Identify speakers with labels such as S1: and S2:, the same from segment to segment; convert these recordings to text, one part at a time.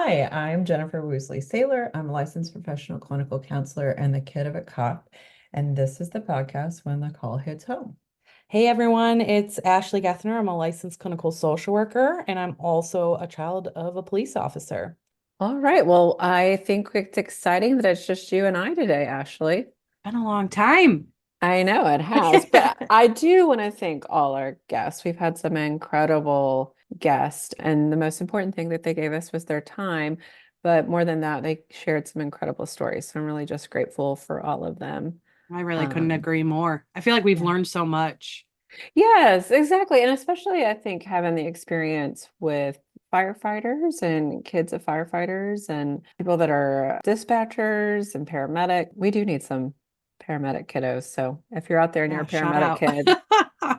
S1: Hi, I'm Jennifer Woosley Saylor. I'm a licensed professional clinical counselor and the kid of a cop. And this is the podcast When the Call Hits Home.
S2: Hey everyone, it's Ashlee Gethner. I'm a licensed clinical social worker and I'm also a child of a police officer.
S3: All right. Well, I think it's exciting that it's just you and I today, Ashley.
S2: Been a long time.
S3: I know it has, but I do want to thank all our guests. We've had some incredible guests, and the most important thing that they gave us was their time. But more than that, they shared some incredible stories. So I'm really just grateful for all of them.
S2: I really couldn't
S3: Um,
S2: agree more. I feel like we've
S3: yeah.
S2: learned so much.
S3: Yes, exactly. And especially, I think having the experience with firefighters and kids of firefighters and people that are dispatchers and paramedic, we do need some paramedic kiddos. So if you're out there and you're a
S2: Yeah, shout
S3: paramedic
S2: out.
S3: kid,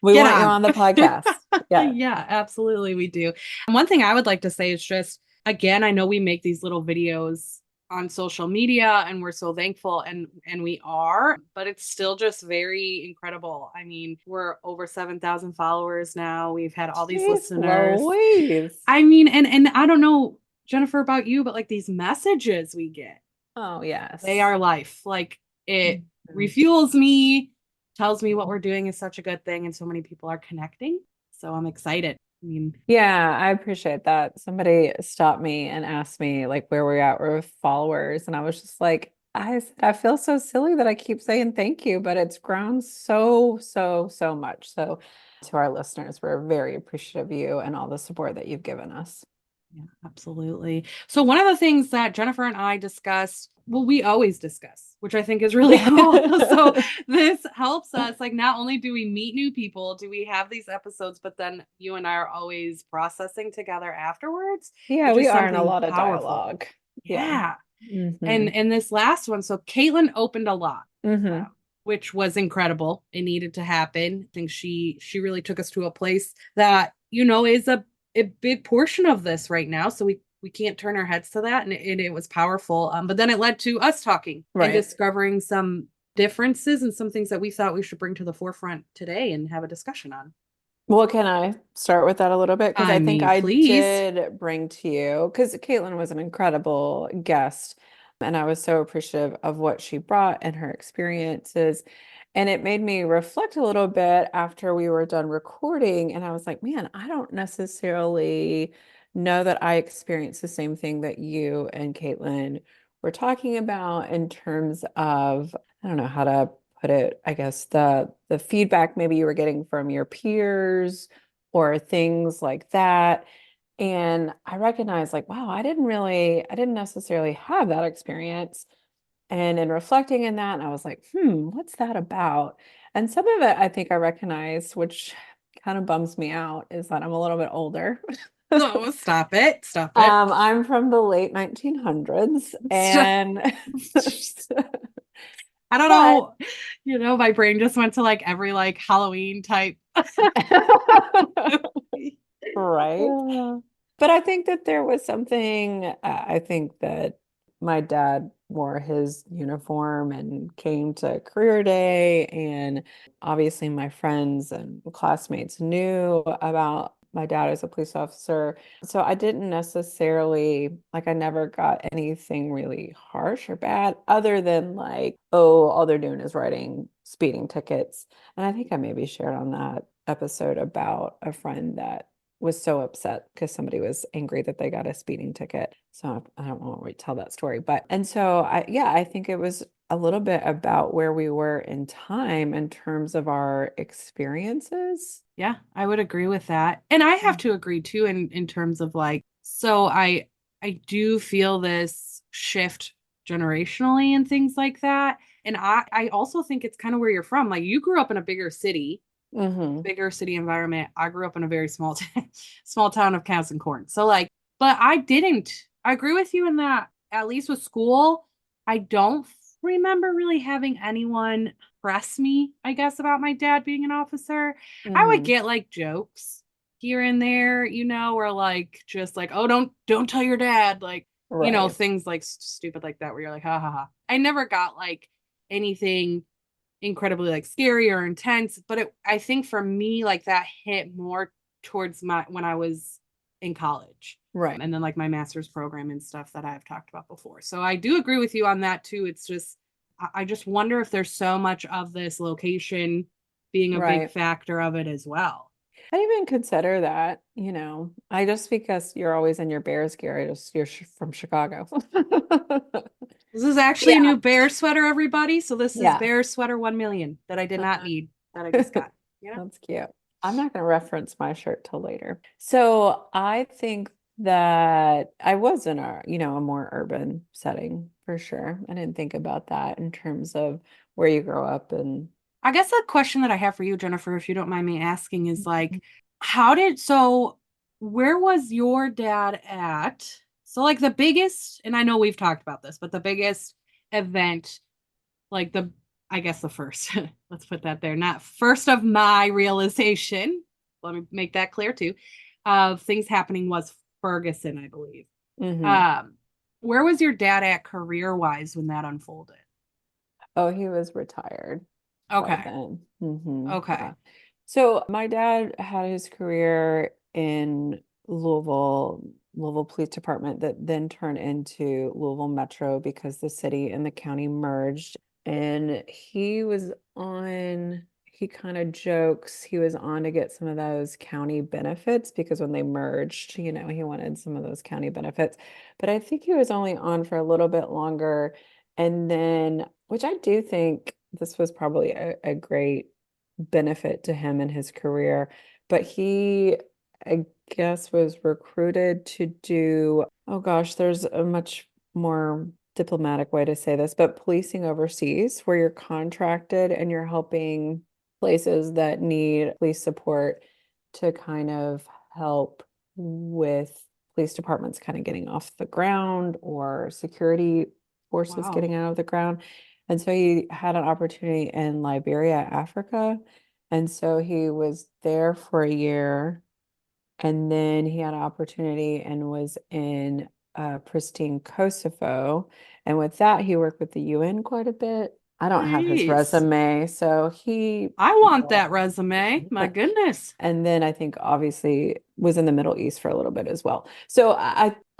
S3: we
S2: Get
S3: want you
S2: on.
S3: on the podcast. Yeah.
S2: Yeah, absolutely we do. And one thing I would like to say is just, again, I know we make these little videos on social media and we're so thankful and we are, but it's still just very incredible. I mean, we're over 7,000 followers now. We've had all these
S3: Jeez
S2: listeners.
S3: Louise.
S2: I mean, and I don't know, Jennifer, about you, but like these messages we get,
S3: Oh,
S2: they
S3: yes.
S2: are life. Like it
S3: Mhm.
S2: refuels me, tells me what we're doing is such a good thing, and so many people are connecting. So I'm excited. I mean,
S3: Yeah, I appreciate that. Somebody stopped me and asked me like where we're at with followers, and I was just like, I said, I feel so silly that I keep saying thank you, but it's grown so much. So to our listeners, we're very appreciative of you and all the support that you've given us.
S2: yeah, absolutely. So one of the things that Jennifer and I discussed, well, we always discuss, which I think is really cool. So
S3: Yeah.
S2: this helps us, like, not only do we meet new people, do we have these episodes, but then you and I are always processing together afterwards,
S3: Yeah,
S2: which
S3: we
S2: is
S3: are in a
S2: something
S3: lot of
S2: powerful.
S3: dialogue. Yeah.
S2: Yeah.
S3: Hmm.
S2: And this last one, so Caitlin opened a lot,
S3: Hmm.
S2: which was incredible. It needed to happen. I think she really took us to a place that, is a big portion of this right now. So we can't turn our heads to that. And it was powerful. But then it led to us talking and
S3: Right.
S2: discovering some differences and some things that we thought we should bring to the forefront today and have a discussion on.
S3: Well, can I start with that a little bit? Because
S2: I
S3: I think
S2: mean,
S3: I
S2: please.
S3: did bring to you, because Caitlin was an incredible guest, and I was so appreciative of what she brought and her experiences. And it made me reflect a little bit after we were done recording. And I was like, man, I don't necessarily know that I experienced the same thing that you and Caitlin were talking about in terms of, I don't know how to put it, I guess the feedback maybe you were getting from your peers or things like that. And I recognized like, wow, I didn't necessarily have that experience. And in reflecting in that, I was like, what's that about? And some of it I think I recognized, which kind of bums me out, is that I'm a little bit older.
S2: No, stop it. Stop it.
S3: I'm from the late 1900s,
S2: Stop.
S3: and
S2: I don't
S3: but
S2: know. My brain just went to like every like Halloween type.
S3: right. But I think that there was something, I think that my dad wore his uniform and came to career day. And obviously, my friends and classmates knew about my dad as a police officer. So I didn't necessarily, like, I never got anything really harsh or bad other than like, oh, all they're doing is writing speeding tickets. And I think I maybe shared on that episode about a friend that was so upset because somebody was angry that they got a speeding ticket. So I don't want to tell that story, but and so I think it was a little bit about where we were in time in terms of our experiences.
S2: Yeah, I would agree with that. And I have
S3: Mm.
S2: to agree too in terms of like, so I do feel this shift generationally and things like that. And I also think it's kind of where you're from. Like you grew up in a
S3: Hmm.
S2: bigger city environment. I grew up in a very small small town of cows and corn. So like, but I didn't. I agree with you in that at least with school, I don't remember really having anyone press me, I guess, about my dad being an officer. I would
S3: Hmm.
S2: get like jokes here and there, or like just like, oh, don't tell your dad, like,
S3: Right.
S2: things like stupid like that where you're like, ha ha ha. I never got like anything incredibly like scary or intense, but I think for me like that hit more towards my when I was in college.
S3: Right.
S2: And then like my master's program and stuff that I've talked about before. So I do agree with you on that too. It's just, I just wonder if there's so much of this location being a big
S3: Right.
S2: factor of it as well.
S3: I didn't even consider that, I just because you're always in your Bears gear, you're from Chicago.
S2: This is actually
S3: Yeah.
S2: a new bear sweater, everybody. So this is
S3: Yeah.
S2: bear sweater 1 million that I did not need, that I just got.
S3: That's cute. I'm not going to reference my shirt till later. So I think that I was in a more urban setting for sure. I didn't think about that in terms of where you grow up and
S2: I guess the question that I have for you, Jennifer, if you don't mind me asking, is like, where was your dad at? So, like, the biggest, and I know we've talked about this, but the biggest event, like I guess the first, let's put that there, not first of my realization, let me make that clear too, of things happening was Ferguson, I believe.
S3: Mhm.
S2: Where was your dad at career-wise when that unfolded?
S3: Oh, he was retired by
S2: Okay.
S3: then. Yeah.
S2: Okay.
S3: So my dad had his career in Louisville Police Department that then turned into Louisville Metro because the city and the county merged. And he kind of jokes he was on to get some of those county benefits because when they merged, he wanted some of those county benefits. But I think he was only on for a little bit longer. And then, which I do think this was probably a great benefit to him in his career, but he, I guess, was recruited to do, oh gosh, there's a much more diplomatic way to say this, but policing overseas, where you're contracted and you're helping places that need police support to kind of help with police departments kind of getting off the ground or security forces
S2: Wow.
S3: getting out of the ground. And so he had an opportunity in Liberia, Africa. And so he was there for a year. And then he had an opportunity and was in pristine Kosovo. And with that, he worked with the UN quite a bit. I don't have his
S2: Nice.
S3: resume, so he,
S2: I want that resume. My goodness.
S3: and then I think obviously was in the Middle East for a little bit as well. So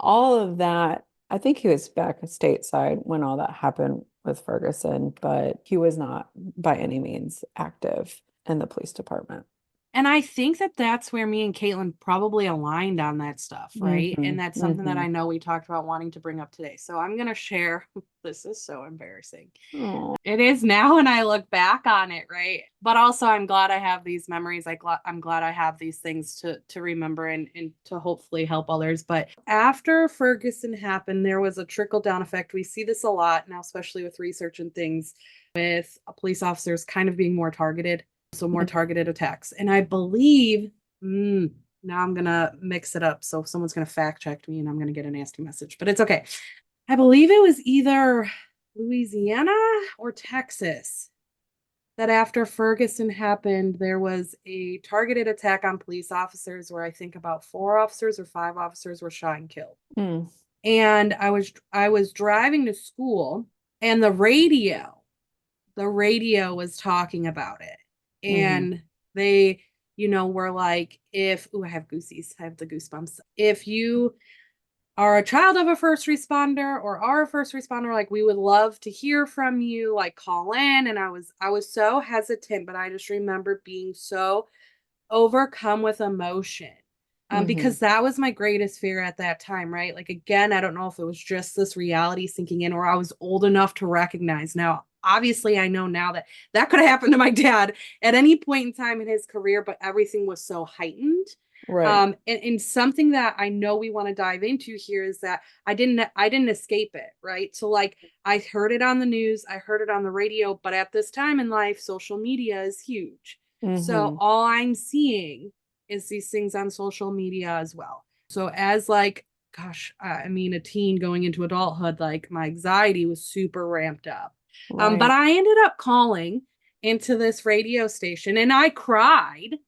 S3: all of that, I think he was back stateside when all that happened with Ferguson, but he was not by any means active in the police department.
S2: And I think that that's where me and Caitlin probably aligned on that stuff, right? And that's something that I know we talked about wanting to bring up today. So I'm going to share. This is so embarrassing.
S3: Oh,
S2: It is now when I look back on it, right? But also I'm glad I have these memories. I'm glad I have these things to remember and to hopefully help others. But after Ferguson happened, there was a trickle down effect. We see this a lot now, especially with research and things, with police officers kind of being more targeted. So more targeted attacks. And I believe, now I'm going to mix it up. So someone's going to fact check me and I'm going to get a nasty message, but it's okay. I believe it was either Louisiana or Texas that after Ferguson happened, there was a targeted attack on police officers where I think about 4 officers or 5 officers were shot and killed. And I was driving to school and the radio was talking about it. And they, were like, I have goosies, I have the goosebumps. If you are a child of a first responder or are a first responder, like we would love to hear from you, like call in. And I was so hesitant, but I just remember being so overcome with emotion. Because that was my greatest fear at that time, right? Like, again, I don't know if it was just this reality sinking in or I was old enough to recognize. Now, obviously, I know now that that could have happened to my dad at any point in time in his career, but everything was so heightened.
S3: right.
S2: And something that I know we want to dive into here is that I didn't escape it, right? So like I heard it on the news, I heard it on the radio, but at this time in life, social media is huge. So all I'm seeing is these things on social media as well. So as like, gosh, I mean, a teen going into adulthood, like my anxiety was super ramped up. But I ended up calling into this radio station and I cried.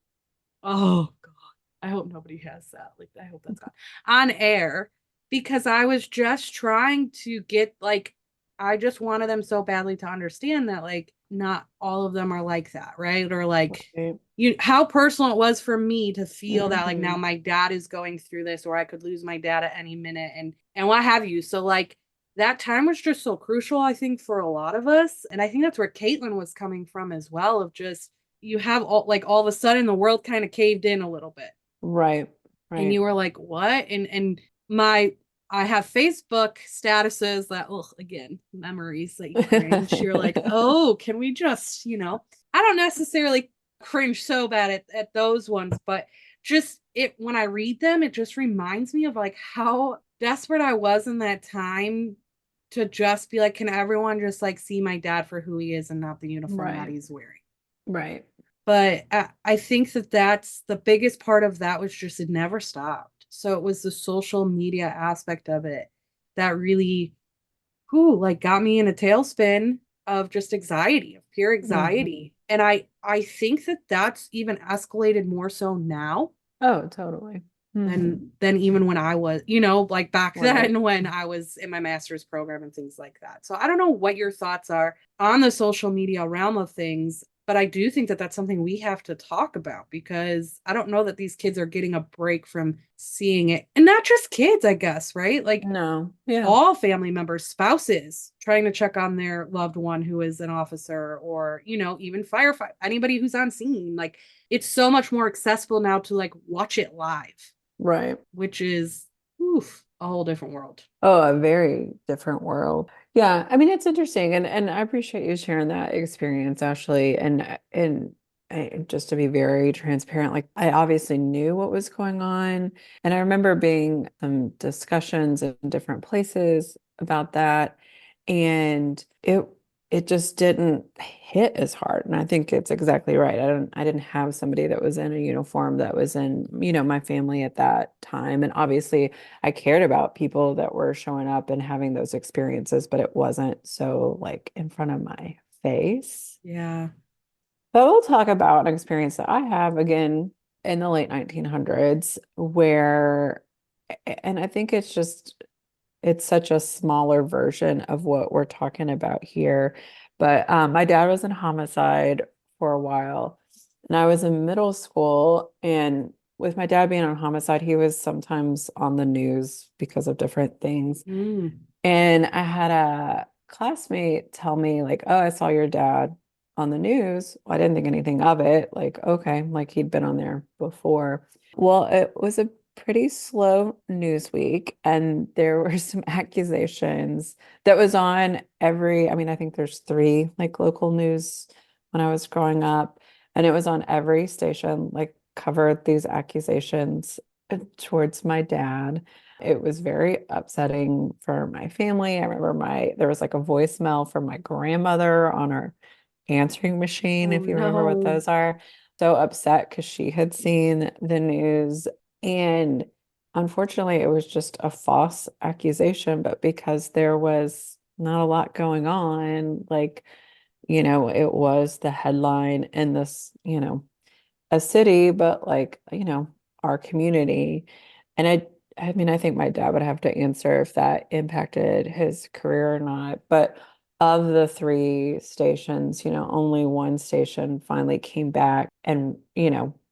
S2: Oh God, I hope nobody has that. Like, I hope that's gone on air because I was just trying to get like, I just wanted them so badly to understand that like not all of them are like that, right? Or like
S3: Right.
S2: how personal it was for me to feel that like now
S3: Mhm.
S2: my dad is going through this, or I could lose my dad at any minute, and what have you. So like that time was just so crucial, I think, for a lot of us. And I think that's where Caitlin was coming from as well, of just you have all of a sudden the world kind of caved in a little bit.
S3: Right.
S2: And
S3: Right.
S2: you were like, what? And my I have Facebook statuses that, oh, again, memories that you cringe. You're like, oh, can we just, I don't necessarily cringe so bad at those ones, but just it when I read them, it just reminds me of like how desperate I was in that time to just be like, can everyone just like see my dad for who he is and not the uniform that
S3: Right.
S2: he's wearing?
S3: Right.
S2: But I think that that's the biggest part of that was just it never stopped. So it was the social media aspect of it that really, like got me in a tailspin of just anxiety, of pure
S3: Mhm.
S2: anxiety. And I think that that's even escalated more so now
S3: Oh, totally. Mhm.
S2: than even when I was, like back
S3: Right.
S2: then when I was in my master's program and things like that. So I don't know what your thoughts are on the social media realm of things, but I do think that that's something we have to talk about because I don't know that these kids are getting a break from seeing it. And not just kids, I guess, right? Like
S3: No. Yeah.
S2: all family members, spouses trying to check on their loved one who is an officer or, even firefighter, anybody who's on scene. Like it's so much more accessible now to like watch it live,
S3: Right.
S2: which is a whole different world.
S3: Oh, a very different world. Yeah, I mean it's interesting and I appreciate you sharing that experience, Ashley. Just to be very transparent, like I obviously knew what was going on. And I remember being some discussions in different places about that. And it just didn't hit as hard. And I think it's exactly right. I didn't have somebody that was in a uniform that was in, my family at that time. And obviously I cared about people that were showing up and having those experiences, but it wasn't so like in front of my face.
S2: Yeah.
S3: But we'll talk about an experience that I have again in the late 1900s where, and I think it's such a smaller version of what we're talking about here. But my dad was in homicide for a while, and I was in middle school. And with my dad being on homicide, he was sometimes on the news because of different things.
S2: Mm.
S3: And I had a classmate tell me, like, oh, I saw your dad on the news. Well, I didn't think anything of it. Like, okay, like he'd been on there before. Well, it was a pretty slow news week, and there were some accusations that was on I mean, I think there's three like local news when I was growing up, and it was on every station, like covered these accusations towards my dad. It was very upsetting for my family. I remember there was like a voicemail from my grandmother on her answering machine,
S2: Oh
S3: if you remember what
S2: no.
S3: those are. So upset because she had seen the news. And unfortunately, it was just a false accusation, but because there was not a lot going on, like, it was the headline in this, a city, but like, our community. And I mean, I think my dad would have to answer if that impacted his career or not. But of the three stations, only one station finally came back and,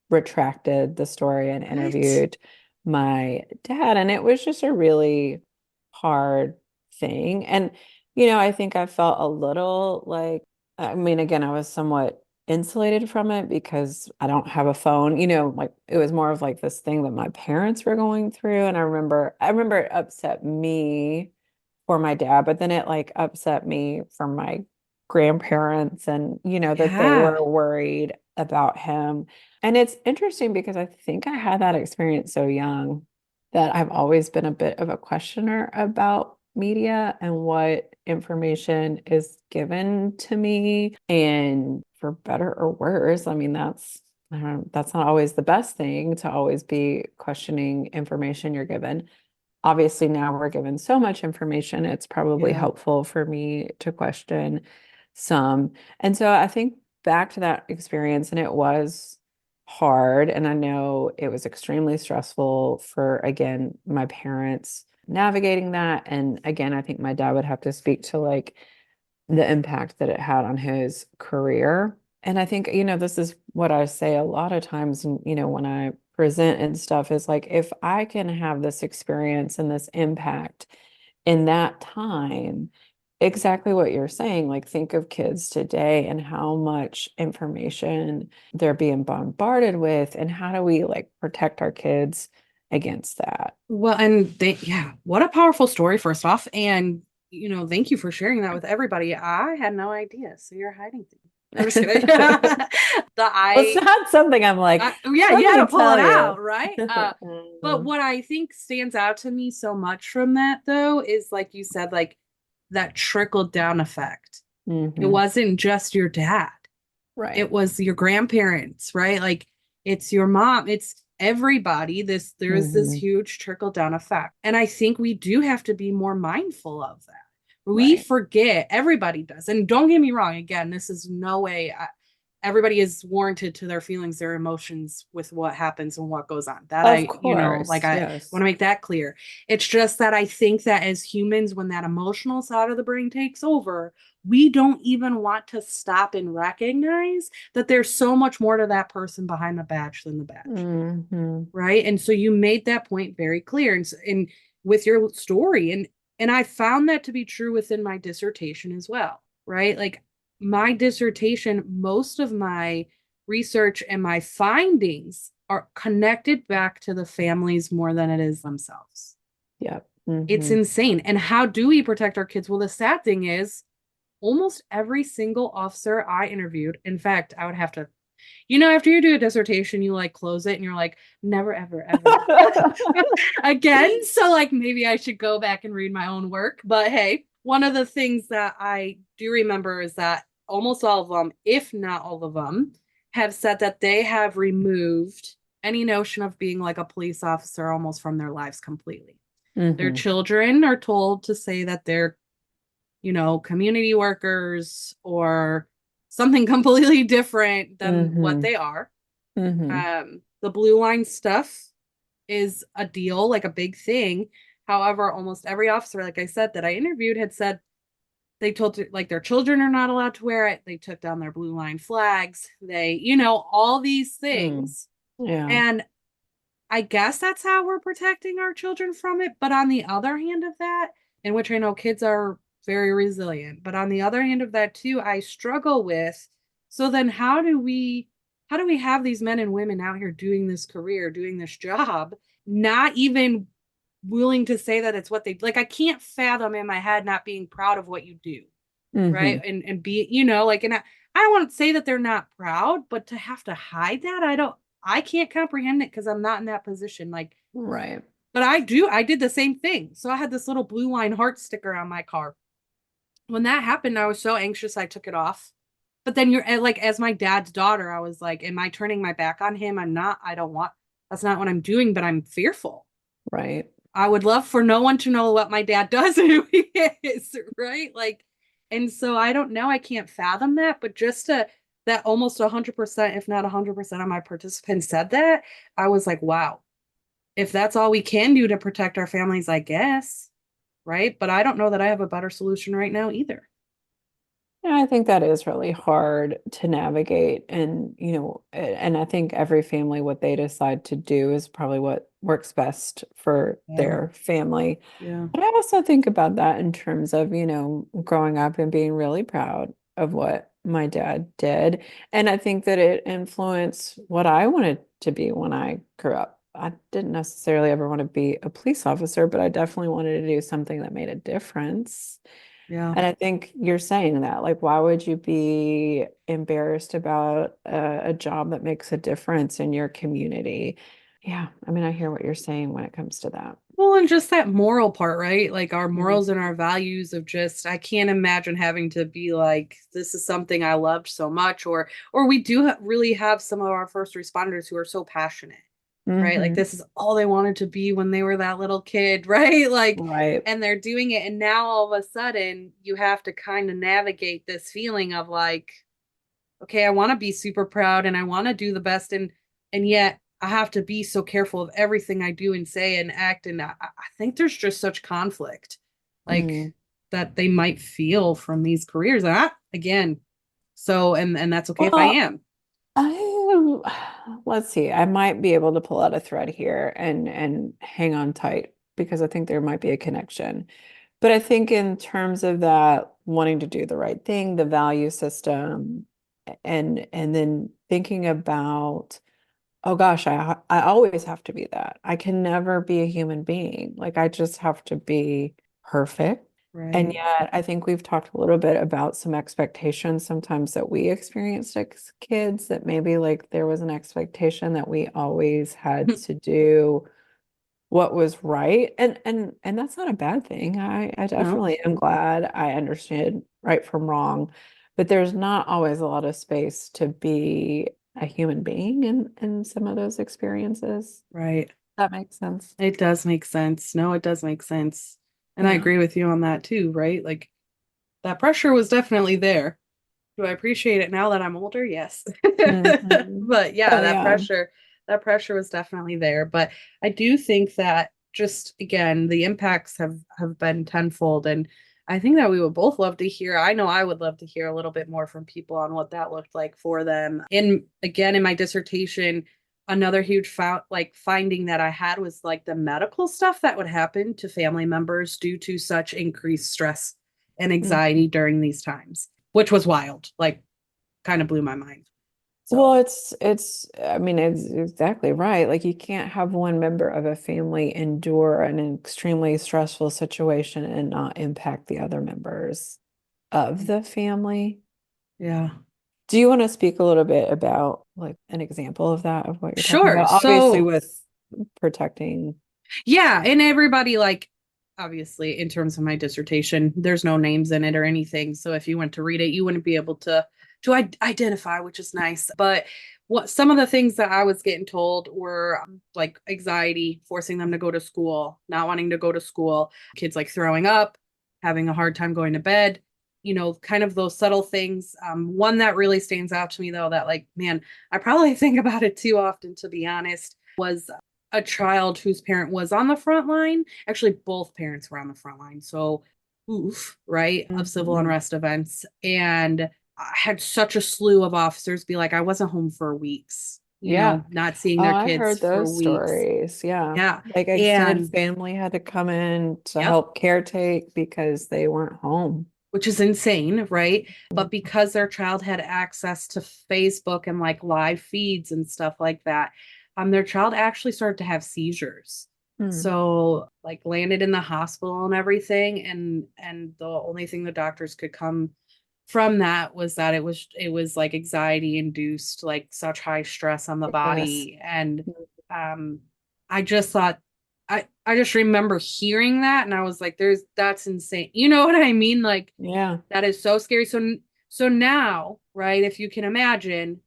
S3: retracted the story and
S2: What?
S3: interviewed my dad. And it was just a really hard thing. And, I think I felt a little like, I mean, again, I was somewhat insulated from it because I don't have a phone. Like it was more of like this thing that my parents were going through. And I remember it upset me for my dad, but then it like upset me for my grandparents and that they
S2: Yeah.
S3: were worried about him. And it's interesting because I think I had that experience so young that I've always been a bit of a questioner about media and what information is given to me. And for better or worse, I mean, that's not always the best thing to always be questioning information you're given. Obviously, now we're given so much information, it's probably
S2: Yeah.
S3: helpful for me to question some. And so I think back to that experience, and it was hard. And I know it was extremely stressful for, again, my parents navigating that. And again, I think my dad would have to speak to like the impact that it had on his career. And I think, this is what I say a lot of times, and, when I present and stuff is like, if I can have this experience and this impact in that time, exactly what you're saying, like think of kids today and how much information they're being bombarded with, and how do we like protect our kids against that?
S2: Well, and yeah, what a powerful story, first off. And, thank you for sharing that with everybody. I had no idea. So you're hiding things. I'm just kidding.
S3: It's not something I'm like,
S2: yeah,
S3: let
S2: you had
S3: me
S2: to pull it
S3: tell
S2: out,
S3: you.
S2: right? But what I think stands out to me so much from that, though, is like you said, like that trickle down effect. It
S3: Mhm.
S2: wasn't just your dad,
S3: Right.
S2: it was your grandparents, right? Like it's your mom, it's everybody. There's this
S3: Mhm.
S2: huge trickle down effect. And I think we do have to be more mindful of that. We
S3: Right.
S2: forget, everybody does. And don't get me wrong, again, this is no way everybody is warranted to their feelings, their emotions with what happens and what goes on. That
S3: Of
S2: like
S3: course.
S2: I want
S3: Yes.
S2: to make that clear. It's just that I think that as humans, when that emotional side of the brain takes over, we don't even want to stop and recognize that there's so much more to that person behind the badge than the badge.
S3: Mhm.
S2: Right. And so you made that point very clear and with your story. And I found that to be true within my dissertation as well. Right. Like my dissertation, most of my research and my findings are connected back to the families more than it is themselves.
S3: Yep.
S2: It's
S3: Mhm.
S2: insane. And how do we protect our kids? Well, the sad thing is almost every single officer I interviewed, in fact, I would have to, after you do a dissertation, you like close it and you're like, never, ever, ever again. So, like, maybe I should go back and read my own work. But hey, one of the things that I do remember is that almost all of them, if not all of them, have said that they have removed any notion of being like a police officer almost from their lives completely. Their
S3: Mhm.
S2: children are told to say that they're community workers or something completely different than what
S3: Mhm.
S2: they are.
S3: Mhm.
S2: The blue line stuff is a deal, like a big thing. However, almost every officer, like I said, that I interviewed had said they told like their children are not allowed to wear it. They took down their blue line flags. They, all these
S3: Mm.
S2: things.
S3: Yeah.
S2: And I guess that's how we're protecting our children from it. But on the other hand of that, in which I know kids are very resilient, but on the other hand of that too, I struggle with. So then how do we have these men and women out here doing this career, doing this job, not even willing to say that it's what they like? I can't fathom in my head not being proud of what you do, right?
S3: Mhm.
S2: And be, like, and I don't want to say that they're not proud, but to have to hide that, I can't comprehend it because I'm not in that position. Like,
S3: Right.
S2: but I did the same thing. So I had this little blue line heart sticker on my car. When that happened, I was so anxious I took it off. But then you're like, as my dad's daughter, I was like, am I turning my back on him? I'm not. I don't want, that's not what I'm doing, but I'm fearful.
S3: Right.
S2: I would love for no one to know what my dad does and who he is, right? Like, and so I don't know. I can't fathom that, but just that almost 100%, if not 100% of my participants said that, I was like, wow, if that's all we can do to protect our families, I guess, right? But I don't know that I have a better solution right now either.
S3: Yeah, I think that is really hard to navigate. And, and I think every family, what they decide to do is probably what works best for
S2: Yeah.
S3: their family.
S2: Yeah.
S3: But I also think about that in terms of, growing up and being really proud of what my dad did. And I think that it influenced what I wanted to be when I grew up. I didn't necessarily ever want to be a police officer, but I definitely wanted to do something that made a difference.
S2: Yeah.
S3: And I think you're saying that, like, why would you be embarrassed about a job that makes a difference in your community? Yeah, I mean, I hear what you're saying when it comes to that.
S2: Well, and just that moral part, right? Like our
S3: Mhm.
S2: morals and our values of just, I can't imagine having to be like, this is something I loved so much, or we do really have some of our first responders who are so passionate, right? Like
S3: Mhm.
S2: this is all they wanted to be when they were that little kid, right? Like,
S3: Right.
S2: and they're doing it, and now all of a sudden you have to kind of navigate this feeling of like, okay, I want to be super proud and I want to do the best, and yet I have to be so careful of everything I do and say and act, and I think there's just such conflict. Like
S3: Mm.
S2: that they might feel from these careers. And again, so and that's okay if I
S3: Well,
S2: am.
S3: let's see. I might be able to pull out a thread here and hang on tight because I think there might be a connection. But I think in terms of that wanting to do the right thing, the value system, and then thinking about, oh gosh, I always have to be that. I can never be a human being. Like I just have to be perfect. And
S2: Right.
S3: yet, I think we've talked a little bit about some expectations sometimes that we experienced as kids, that maybe like there was an expectation that we always had to do what was right. And that's not a bad thing. I
S2: No.
S3: definitely am glad I understood right from wrong, but there's not always a lot of space to be a human being in some of those experiences.
S2: Right.
S3: That makes sense.
S2: It does make sense. No, it does make sense. And I
S3: Yeah.
S2: agree with you on that too, right? Like that pressure was definitely there. Do I appreciate it now that I'm older? Yes.
S3: Mhm.
S2: But yeah,
S3: Oh yeah.
S2: that pressure was definitely there. But I do think that just again, the impacts have been tenfold. And I think that we would both love to hear. I know I would love to hear a little bit more from people on what that looked like for them. And again, in my dissertation, another huge finding that I had was like the medical stuff that would happen to family members due to such increased stress and
S3: Mhm.
S2: anxiety during these times, which was wild. Like kind of blew my mind.
S3: Well,
S2: So,
S3: I mean, it's exactly right. Like you can't have one member of a family endure an extremely stressful situation and not impact the other members of the family.
S2: yeah.
S3: Do you want to speak a little bit about like an example of that, of what you're talking
S2: Sure.
S3: about? Obviously
S2: So,
S3: with protecting.
S2: yeah, and everybody like obviously in terms of my dissertation, there's no names in it or anything. So if you went to read it, you wouldn't be able to identify, which is nice. But what some of the things that I was getting told were like anxiety, forcing them to go to school, not wanting to go to school, kids like throwing up, having a hard time going to bed, kind of those subtle things. One that really stands out to me though, that like, man, I probably think about it too often, to be honest, was a child whose parent was on the front line. Actually, both parents were on the front line. So, oof, right, of civil
S3: Mhm.
S2: unrest events. And I had such a slew of officers be like, I wasn't home for weeks,
S3: Yeah.
S2: not seeing
S3: Oh,
S2: their
S3: I
S2: kids
S3: heard
S2: for
S3: those
S2: weeks.
S3: stories. Yeah.
S2: Yeah.
S3: Like extended
S2: And
S3: family had to come in to
S2: yep,
S3: help caretake because they weren't home.
S2: which is insane, right? But
S3: Mhm.
S2: because their child had access to Facebook and like live feeds and stuff like that, their child actually started to have seizures.
S3: Hmm.
S2: So like landed in the hospital and everything, and the only thing the doctors could come from that was that it was like anxiety induced, like such high stress on the
S3: Yes.
S2: body. And um I just thought I just remember hearing that and I was like, that's insane. You know what I mean? Like
S3: Yeah.
S2: that is so scary. So now, right, if you can imagine,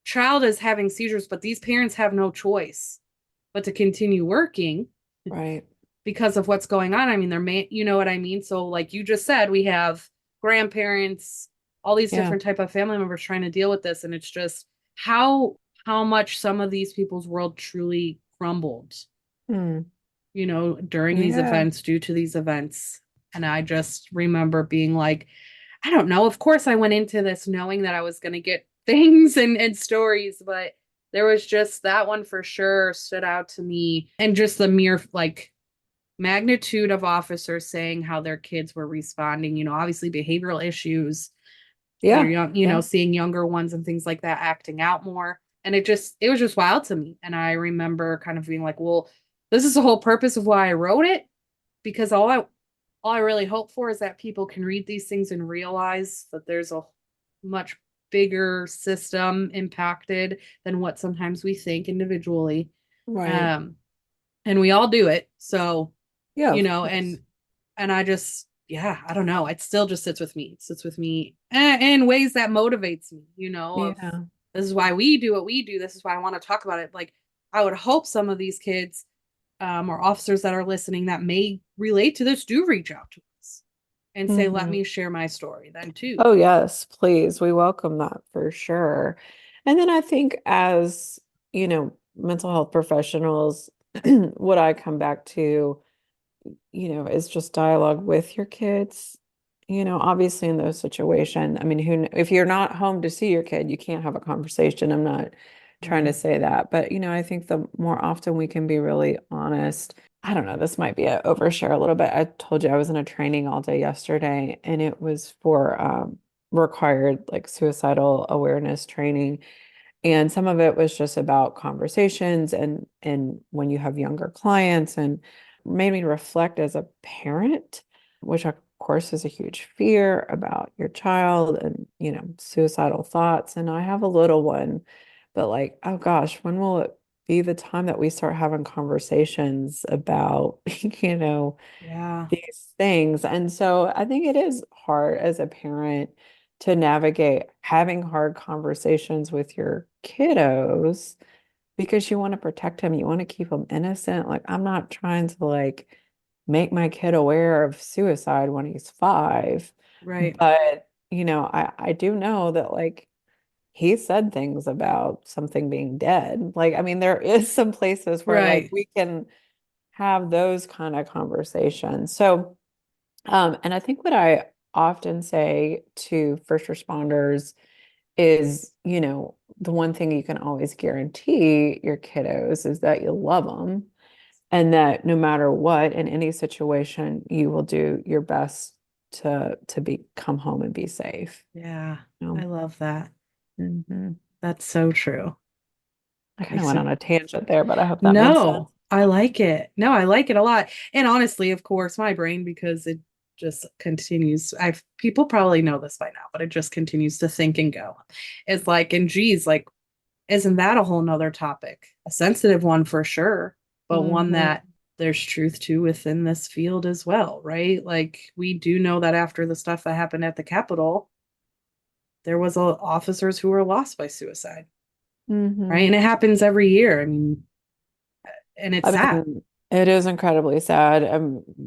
S2: child is having seizures, but these parents have no choice but to continue working
S3: Right.
S2: because of what's going on. I mean, you know what I mean? So like you just said, we have grandparents, all these
S3: Yeah.
S2: different type of family members trying to deal with this. And it's just how much some of these people's world truly crumbled,
S3: Hmm.
S2: during these
S3: Yeah.
S2: events, due to these events. And I just remember being like, I don't know. Of course, I went into this knowing that I was going to get things and stories, but there was just that one for sure stood out to me. And just the mere like magnitude of officers saying how their kids were responding, obviously behavioral issues, they're
S3: Yeah.
S2: young,
S3: Yeah.
S2: seeing younger ones and things like that acting out more. And it was just wild to me. And I remember kind of being like, well, this is the whole purpose of why I wrote it, because all I really hope for is that people can read these things and realize that there's a much bigger system impacted than what sometimes we think individually.
S3: Right.
S2: Um, and we all do it. So,
S3: Yeah,
S2: you
S3: of
S2: know,
S3: course.
S2: and I just, yeah, I don't know. It still just sits with me. It sits with me in ways that motivates me, of
S3: Yeah.
S2: this is why we do what we do. This is why I want to talk about it. Like, I would hope some of these kids or officers that are listening that may relate to this do reach out to us and say, let
S3: Hmm.
S2: me share my story then too.
S3: Oh, yes, please. We welcome that for sure. And then I think as, mental health professionals, what I come back to is just dialogue with your kids. Obviously in those situations, I mean, if you're not home to see your kid, you can't have a conversation. I'm not trying to say that, but I think the more often we can be really honest. I don't know, this might be a overshare a little bit. I told you I was in a training all day yesterday, and it was for required like suicidal awareness training. And some of it was just about conversations and when you have younger clients, and made me reflect as a parent, which of course is a huge fear about your child and, suicidal thoughts. And I have a little one, but like, oh gosh, when will it be the time that we start having conversations about,
S2: Yeah.
S3: these things? And so I think it is hard as a parent to navigate having hard conversations with your kiddos because you want to protect him, you want to keep him innocent. Like, I'm not trying to like make my kid aware of suicide when he's 5,
S2: Right.
S3: but I do know that like he said things about something being dead. Like, I mean, there is some places where like
S2: Right.
S3: we can have those kind of conversations. So, and I think what I often say to first responders is, the one thing you can always guarantee your kiddos is that you love them, and that no matter what, in any situation, you will do your best to be come home and be safe.
S2: Yeah.
S3: You
S2: I
S3: know?
S2: love that.
S3: Mhm.
S2: That's so true.
S3: I kind of
S2: Makes
S3: went
S2: it
S3: on a tangent there, but I hope that made sense.
S2: No, I like it. No, I like it a lot. And honestly, of course, my brain, because it just continues. I've people probably know this by now, but it just continues to think and go. It's like, and geez, like, isn't that a whole nother topic? A sensitive one for sure, but one
S3: Mhm.
S2: that there's truth to within this field as well, right? Like we do know that after the stuff that happened at the Capitol, there was officers who were lost by suicide, right?
S3: Mhm.
S2: And it happens every year. I mean, and it's
S3: I
S2: sad.
S3: mean, it is incredibly sad.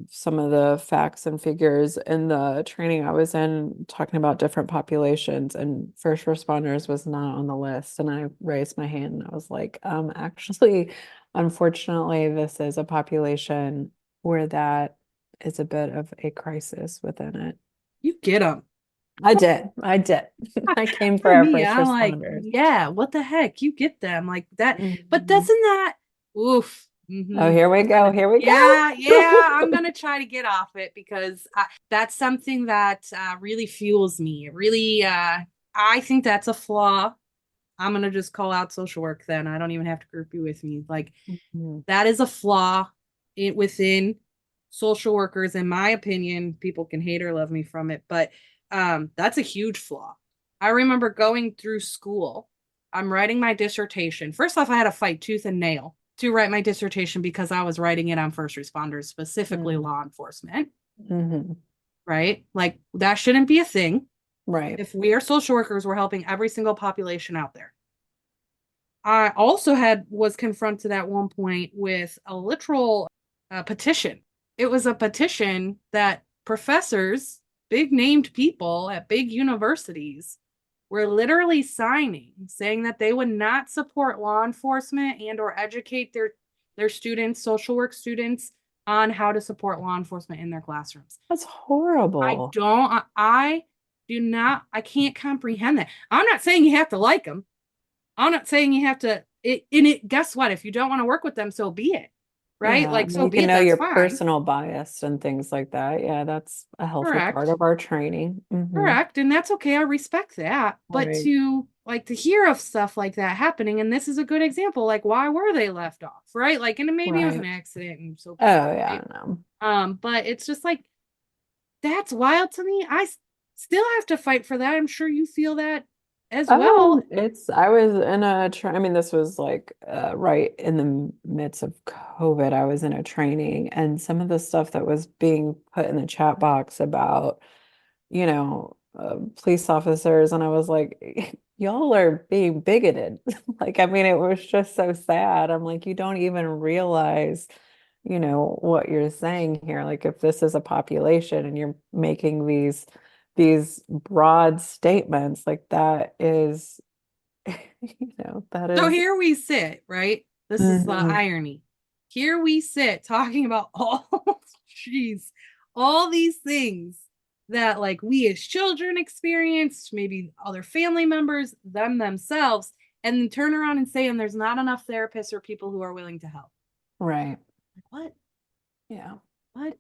S3: Some of the facts and figures in the training I was in talking about different populations, and first responders was not on the list. And I raised my hand and I was like, actually, unfortunately, this is a population where that is a bit of a crisis within it.
S2: You get them.
S3: I did. I did. I came for
S2: For
S3: our
S2: me,
S3: first
S2: I'm like,
S3: responders.
S2: yeah, what the heck? You get them like that. But
S3: Mhm.
S2: doesn't that, oof.
S3: Oh, here we
S2: I'm gonna,
S3: go. Here we
S2: yeah, yeah, I'm
S3: go.
S2: gonna try to get off it because that's something that really fuels me. It really, I think that's a flaw. I'm gonna just call out social work then. I don't even have to group you with me. Like,
S3: Mhm.
S2: that is a flaw within social workers, in my opinion. People can hate or love me from it, but that's a huge flaw. I remember going through school. I'm writing my dissertation. First off, I had to fight tooth and nail to write my dissertation because I was writing it on first responders, specifically
S3: Mhm.
S2: law enforcement,
S3: Mhm.
S2: right? Like that shouldn't be a thing.
S3: Right.
S2: If we are social workers, we're helping every single population out there. I also had was confronted at one point with a literal petition. It was a petition that professors, big named people at big universities, were literally signing, saying that they would not support law enforcement and or educate their students, social work students, on how to support law enforcement in their classrooms.
S3: That's
S2: I
S3: horrible.
S2: don't. I do not. I can't comprehend that. I'm not saying you have to like them. I'm not saying you have to guess what? If you don't want to work with them, so be it. Right?
S3: Yeah,
S2: Like so
S3: you
S2: be
S3: can
S2: it,
S3: know
S2: that's
S3: your
S2: fine.
S3: personal bias and things like that. Yeah, that's a healthy part
S2: Correct.
S3: of our training.
S2: Correct. And that's okay. I respect that. But
S3: Right.
S2: to hear of stuff like that happening, and this is a good example, like why were they left off? Right? Like, and maybe it was an
S3: Right.
S2: accident and so
S3: Oh,
S2: be it,
S3: yeah,
S2: right?
S3: no.
S2: But it's just like that's wild to me. Still have to fight for that. I'm sure you feel that as well.
S3: I was in I mean, this was like right in the midst of COVID. I was in a training, and some of the stuff that was being put in the chat box about police officers. And I was like, y'all are being bigoted. Like, I mean, it was just so sad. I'm like, you don't even realize, what you're saying here. Like, if this is a population and you're making these broad statements, like that is, that
S2: So
S3: is,
S2: here we sit, right? This is the
S3: Mhm.
S2: irony. here we sit talking about all these things that like we as children experienced, maybe other family members, themselves, and then turn around and say, and there's not enough therapists or people who are willing to help.
S3: Right.
S2: Like, what?
S3: Yeah.
S2: What?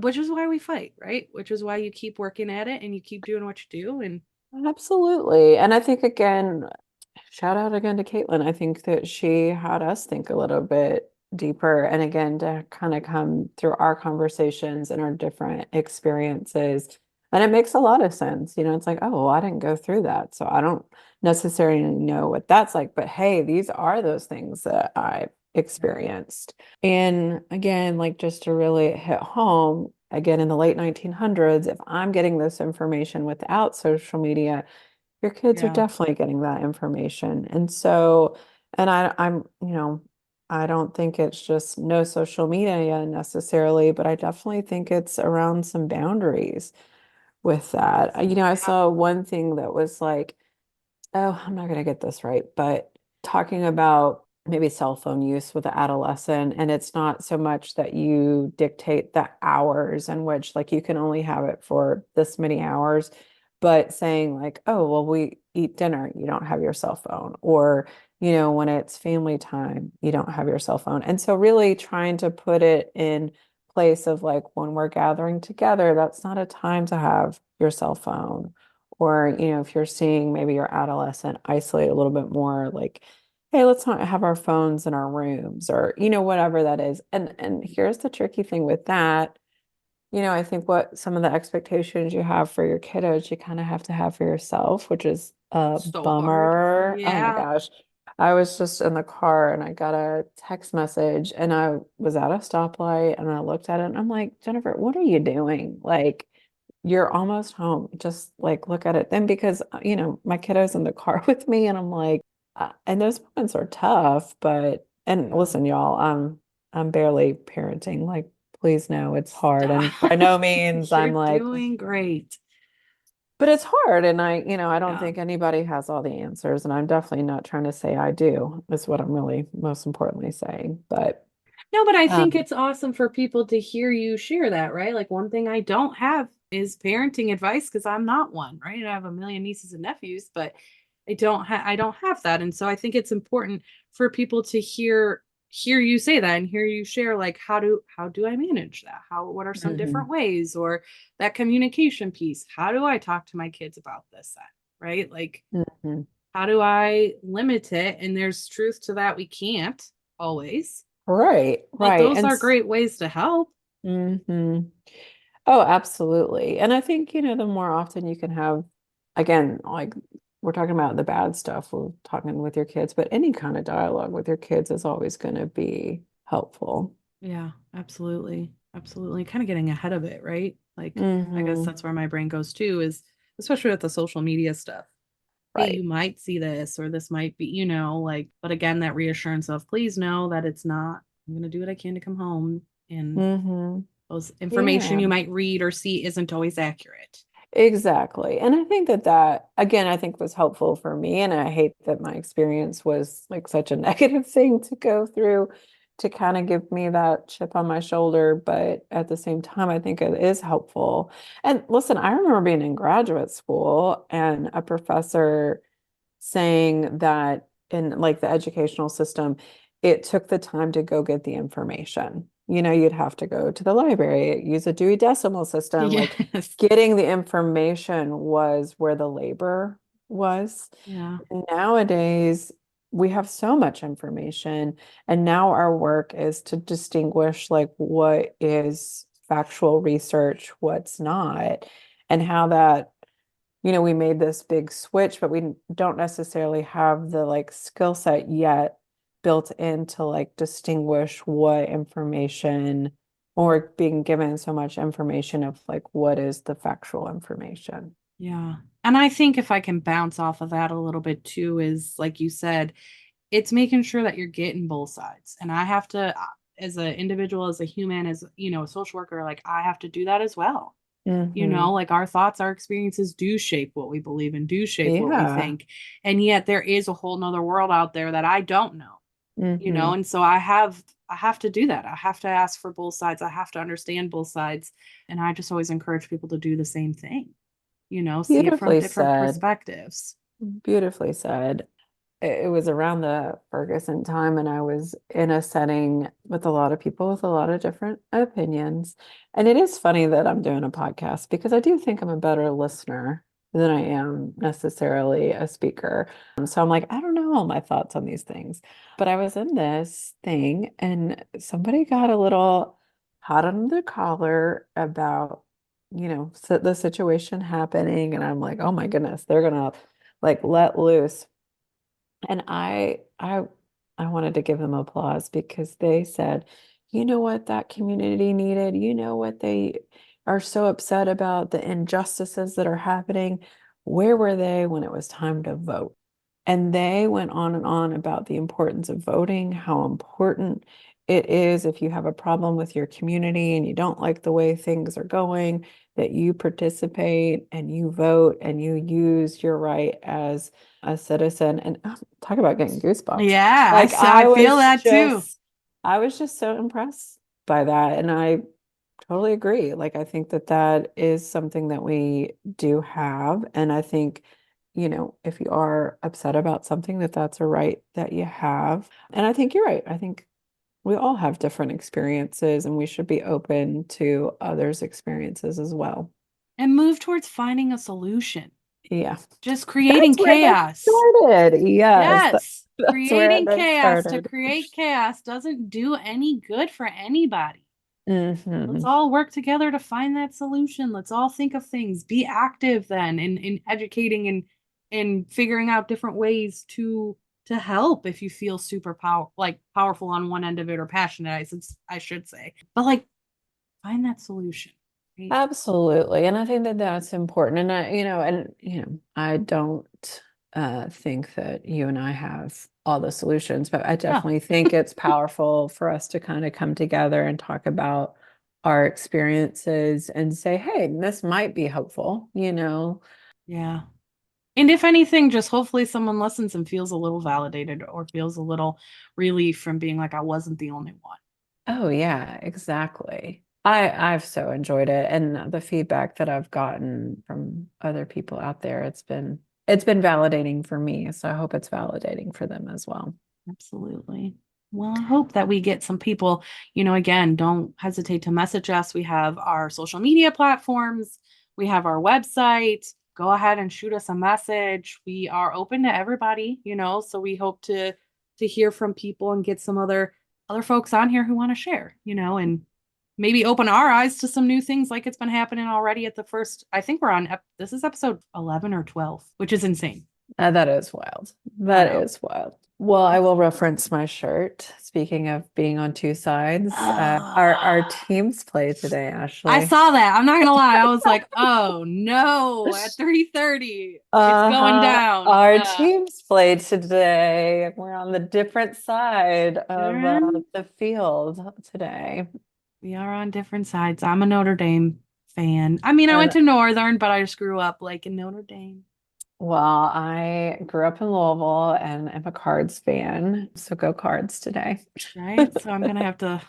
S2: Which is why we fight, right? Which is why you keep working at it and you keep doing what you do. And
S3: Absolutely. And I think, again, shout out again to Caitlin. I think that she had us think a little bit deeper. And again, to kind of come through our conversations and our different experiences. And it makes a lot of sense. It's like, oh, well, I didn't go through that. So I don't necessarily know what that's like. But hey, these are those things that I've experienced. And again, like just to really hit home, again, in the late 1900s, if I'm getting this information without social media, your kids are
S2: yeah,
S3: definitely getting that information. And so, and I don't think it's just no social media necessarily, but I definitely think it's around some boundaries with that. I
S2: yeah,
S3: saw one thing that was like, oh, I'm not going to get this right, but talking about maybe cell phone use with the adolescent, and it's not so much that you dictate the hours in which like you can only have it for this many hours, but saying like, oh, well, we eat dinner, you don't have your cell phone, or when it's family time, you don't have your cell phone. And so really trying to put it in place of like when we're gathering together, that's not a time to have your cell phone. Or, if you're seeing maybe your adolescent isolate a little bit more, like, hey, let's not have our phones in our rooms, or, whatever that is. And here's the tricky thing with that. I think what some of the expectations you have for your kiddos, you kind of have to have for yourself, which is a
S2: so hard.
S3: bummer. Oh my
S2: Yeah.
S3: gosh. I was just in the car and I got a text message and I was at a stoplight and I looked at it and I'm like, Jennifer, what are you doing? Like, you're almost home. Just like look at it then, because my kiddo's in the car with me and I'm like, and those moments are tough, but and
S2: Yeah.
S3: listen, y'all, I'm barely parenting. Like, please know it's hard.
S2: Stop.
S3: And by no means
S2: You're
S3: I'm like,
S2: doing great.
S3: but it's hard. And I don't
S2: Yeah.
S3: think anybody has all the answers. And I'm definitely not trying to say I do, is what I'm really most importantly saying. But
S2: No, but I think
S3: um,
S2: it's awesome for people to hear you share that, right? Like one thing I don't have is parenting advice because I'm not one, right? I have a million nieces and nephews, but I don't have that. And so I think it's important for people to hear you say that and hear you share like how do I manage that? What are some different
S3: mhm,
S2: ways, or that communication piece? How do I talk to my kids about this then? Right? Like
S3: mhm.
S2: how do I limit it? And there's truth to that. We can't always,
S3: Right,
S2: but
S3: right.
S2: those
S3: And
S2: are great ways to help.
S3: mhm. Oh, absolutely. And I think, the more often you can have, again, like we're talking about the bad stuff, we're talking with your kids, but any kind of dialogue with your kids is always going to be helpful.
S2: Yeah, absolutely. Absolutely. Kind of getting ahead of it, right? Like, I guess
S3: Hmm.
S2: that's where my brain goes too, is especially with the social media stuff. Hey, you
S3: Right.
S2: might see this, or this might be, like, but again, that reassurance of please know that it's not, I'm going to do what I can to come home. And
S3: Hmm.
S2: those information
S3: Yeah,
S2: you might read or see isn't always accurate.
S3: exactly. And I think that again, I think was helpful for me. And I hate that my experience was like such a negative thing to go through, to kind of give me that chip on my shoulder. But at the same time, I think it is helpful. And listen, I remember being in graduate school and a professor saying that in like the educational system, it took the time to go get the information. You'd have to go to the library, use a Dewey Decimal System. Like,
S2: Yes.
S3: getting the information was where the labor was.
S2: Yeah.
S3: Nowadays, we have so much information, and now our work is to distinguish like what is factual research, what's not, and how that we made this big switch, but we don't necessarily have the like skill set yet built in to like distinguish what information, or being given so much information of like what is the factual information.
S2: Yeah. And I think if I can bounce off of that a little bit too, is like you said, it's making sure that you're getting both sides. And I have to, as an individual, as a human, as, a social worker, like I have to do that as well.
S3: Hmm.
S2: Like our thoughts, our experiences do shape what we believe and do shape what we
S3: Yeah.
S2: think. And yet there is a whole nother world out there that I don't know,
S3: Hmm.
S2: and so I have have to do that. I have to ask for both sides. I have to understand both sides. And I just always encourage people to do the same thing, see it from
S3: Beautifully
S2: different
S3: said.
S2: perspectives.
S3: Beautifully said. It was around the Ferguson time, and I was in a setting with a lot of people with a lot of different opinions. And it is funny that I'm doing a podcast because I do think I'm a better listener than I am necessarily a speaker. So I'm like, I don't know all my thoughts on these things. But I was in this thing, and somebody got a little hot under the collar about, the situation happening. And I'm like, oh my goodness, they're gonna like let loose. And I wanted to give them applause because they said, you know what that community needed? You know what they are so upset about the injustices that are happening. Where were they when it was time to vote? And they went on and on about the importance of voting, how important it is if you have a problem with your community and you don't like the way things are going, that you participate and you vote and you use your right as a citizen. And talk about getting goosebumps.
S2: Yeah,
S3: Like
S2: I feel that too.
S3: I was just so impressed by that. And I totally agree. Like, I think that that is something that we do have. And I think, if you are upset about something, that that's a right that you have. And I think you're right. I think we all have different experiences and we should be open to others' experiences as well.
S2: And move towards finding a solution.
S3: Yeah.
S2: Just creating
S3: That's where that
S2: chaos.
S3: started. Yes.
S2: Yes.
S3: That's where
S2: Creating
S3: that
S2: chaos to
S3: started.
S2: create chaos doesn't do any good for anybody. Let's
S3: Hmm.
S2: all work together to find that solution. Let's all think of things. Be active then in educating and figuring out different ways to help if you feel super powerful on one end of it or passionate, I should say. But like find that solution. Right?
S3: Absolutely. And I think that that's important. And I don't think that you and I have all the solutions, but I
S2: No.
S3: definitely think it's powerful for us to kind of come together and talk about our experiences and say, hey, this might be helpful.
S2: Yeah. And if anything, just hopefully someone listens and feels a little validated or feels a little relief from being like, I wasn't the only one.
S3: Oh yeah, exactly. I've so enjoyed it, and the feedback that I've gotten from other people out there, it's been validating for me, so I hope it's validating for them as well.
S2: Absolutely. Well, I hope that we get some people, again, don't hesitate to message us. We have our social media platforms, we have our website. Go ahead and shoot us a message. We are open to everybody, so we hope to hear from people and get some other folks on here who want to share, and maybe open our eyes to some new things like it's been happening already at the first. I think we're on this is episode 11 or 12, which is insane.
S3: That is wild.
S2: I
S3: That
S2: know.
S3: is wild. Well, I will reference my shirt. Speaking of being on two sides, our teams play today,
S2: I
S3: Ashley.
S2: saw that. I'm not gonna lie. I was like, oh no, at 3:30, it's going down.
S3: Our teams played today. We're on the different side of the field today.
S2: We are on different sides. I'm a Notre Dame fan. I mean, I went
S3: And
S2: to Northern, but I just grew up like in Notre Dame.
S3: well, I grew up in Louisville and I'm a Cards fan. So go Cards today.
S2: Right. So I'm gonna have to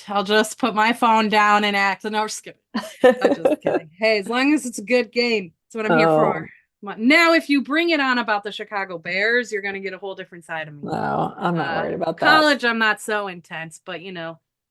S2: I'll just put my phone down and act. No, I'm just kidding. I'm just kidding. Hey, as long as it's a good game, that's what I'm here for. Now, if you bring it on about the Chicago Bears, you're gonna get a whole different side of me.
S3: No, I'm not worried about that.
S2: College, I'm not so intense, but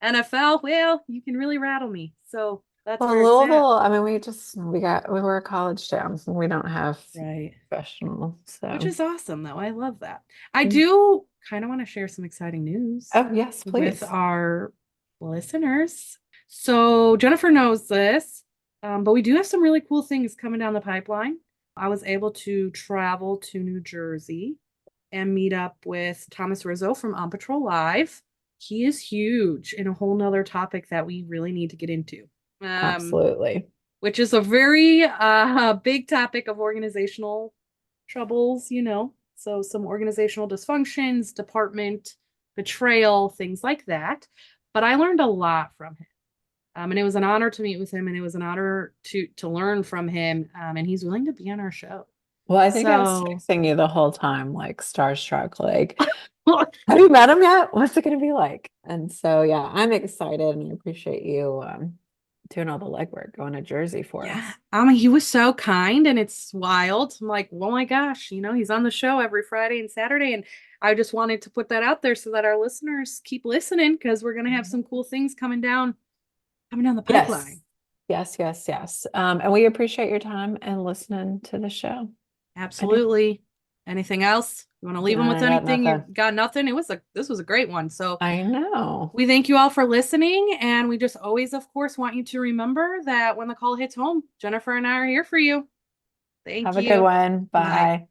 S2: NFL, well, you can really rattle me. So that's
S3: Well,
S2: where it's
S3: Louisville, I mean, we were a college town. We don't have
S2: at. Right.
S3: professional,
S2: Which
S3: so.
S2: is awesome, though. I love that. I do kind of want to share some exciting news
S3: Oh, yes,
S2: with
S3: please.
S2: our listeners. So Jennifer knows this, but we do have some really cool things coming down the pipeline. I was able to travel to New Jersey and meet up with Thomas Rizzo from On Patrol Live. He is huge in a whole nother topic that we really need to get into.
S3: Absolutely.
S2: Which is a very big topic of organizational troubles, so some organizational dysfunctions, department betrayal, things like that. But I learned a lot from him. And it was an honor to meet with him, and it was an honor to learn from him. And he's willing to be on our show.
S3: Well, I think I was texting you the whole time, like starstruck, like Have you met him yet? What's it going to be like? And so, yeah, I'm excited and I appreciate you doing all the legwork, going to Jersey for us.
S2: Yeah, I mean, he was so kind and it's wild. I'm like, oh my gosh, he's on the show every Friday and Saturday. And I just wanted to put that out there so that our listeners keep listening because we're going to have some cool things coming down the pipeline.
S3: Yes. And we appreciate your time and listening to the show.
S2: Absolutely. Anything else? You want to leave them with
S3: I got
S2: anything?
S3: nothing.
S2: You got nothing? This was a great one. So
S3: I know.
S2: we thank you all for listening. And we just always, of course, want you to remember that when the call hits home, Jennifer and I are here for you. Thank
S3: Have
S2: you.
S3: a good one.
S2: Bye.
S3: Bye.